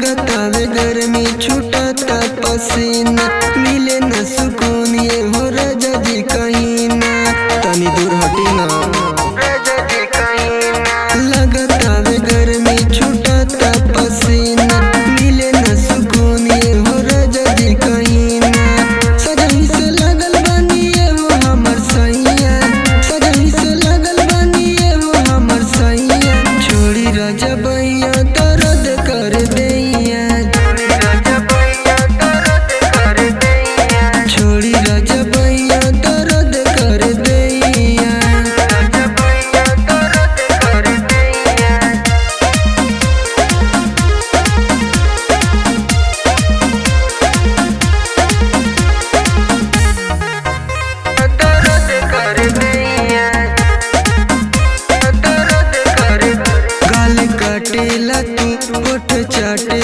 लगतावे गर्मी छूटता पसीना, मिले न सुकून ये हो राजा जी कहीं ना। तनी दूर हटी ना राजा जी कहीं ना। लगतावे गर्मी छूटता पसीना, मिले न सुकून ये हो राजा जी कहीं ना। सजही से लगल बानी ये हो हमर सैया, सजही से लगल बानी ये हो हमर सैया। छोड़ी राजा बैया दर्द कर दैया, छोड़ी राजा बैया दर्द कर दैया। गाल काटेला तू होठ चाटे